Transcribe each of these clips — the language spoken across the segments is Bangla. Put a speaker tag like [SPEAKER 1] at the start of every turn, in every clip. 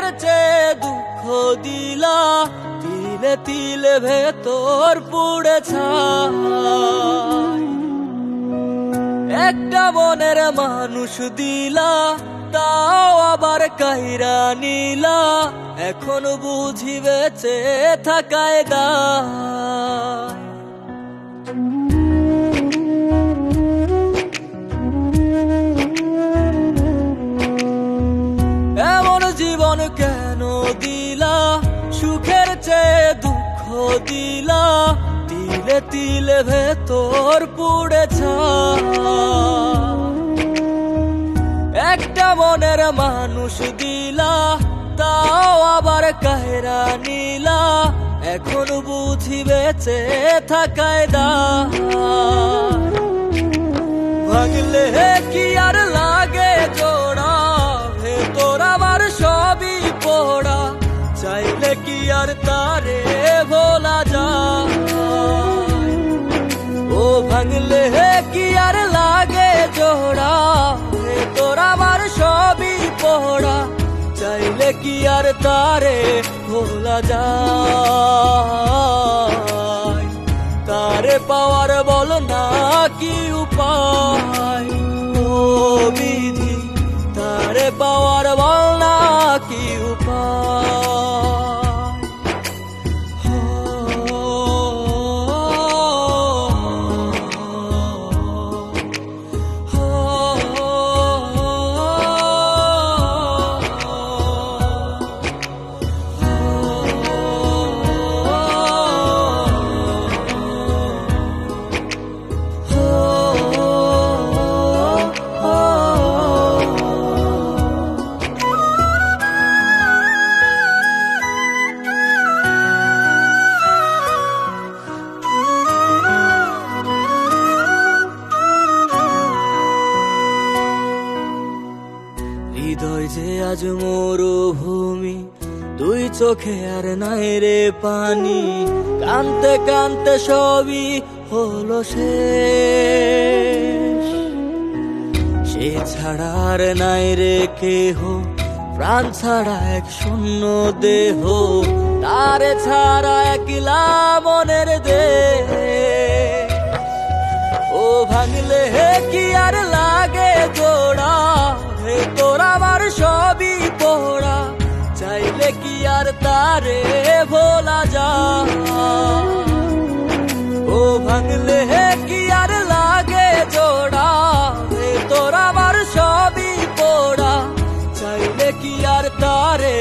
[SPEAKER 1] সুখের চেয়ে দুঃখ দিলা, তিলে তিলে ভেতর পুড়ে ছাই। একটা মনের মানুষ দিলা, তাও আবার কাইরা নিলা, এখন বুঝি বেঁচে থাকায় দায়। এমন জীবন কেন দিলা, সুখের চেয়ে দুঃখ দিলা, তিলে তিলে ভেতর পুড়ে ছাই। একটা মনের মানুষ দিলা, তাও আবার কাহেরা নিলা, এখন বুঝি বেঁচে থাকায় দায়। ভাঙলে কি আর লাগে জোড়া, ভেতর আমার সবই পোড়া, চাইলে কি আর তারে ভোলা যায়। ও ভাঙলে কি আর লাগে জোড়া, ভেতর আমার সবই পোড়া, চাইলে কি আর তারে ভোলা যায়। তারে পাওয়ার বল না কি উপায়, ও বিধি তারে পাওয়ার বল না কি উপায়। হৃদয় যে আজ মরুভূমি, দুই চোখে আর নাই রে পানি, কানতে কানতে সবই হলো শেষ। সে ছাড়া আর নাই রে কেহ, প্রাণ ছাড়া এক শূন্য দেহ, তারে ছাড়া একলা মনের দেহ। ও ভাঙলে কি আর লাগে জোড়া, ভেতর আমার সবই পোড়া, চাইলে কি আর তারে ভোলা যায়। ও ভাঙলে কি আর লাগে জোড়া, ভেতর আমার সবই পোড়া, চাইলে কি আর তারে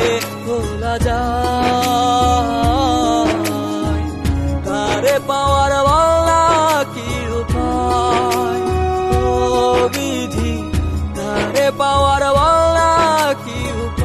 [SPEAKER 1] ভোলা যায়। তারে পাওয়ার বলা কি উপায়, ও বিধি তারে পাওয়ার বলা কি উপায়।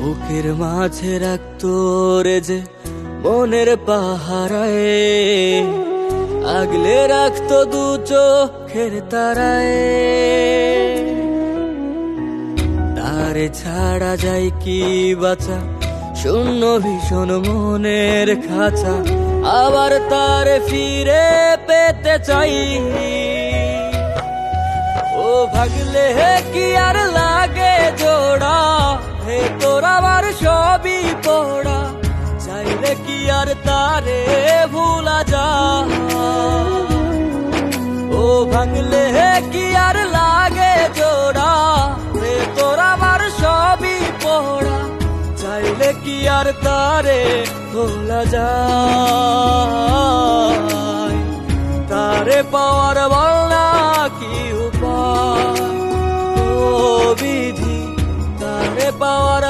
[SPEAKER 1] বুকের মাঝে রাখতো রে যে মনের পাহারায়, আগলে রাখতো দু চোখের তারায়। তারে ছাড়া যায় কি বাঁচা, শূন্য ভীষণ মনের খাঁচা, আবার তারে ফিরে পেতে চাই। ও ভাগলে কি আর লাগে জোড়া, ভেতর আমার সবই পোড়া, চাইলে কি আর তারে ভুলা যায়। ও ভাঙলে কি আর লাগে জোড়া, ভেতর আমার সবই পোড়া, চাইলে কি আর তারে ভোলা যায়। তারে পাওয়ার বলা কি উপায়, ও বিধি তারে পাওয়ার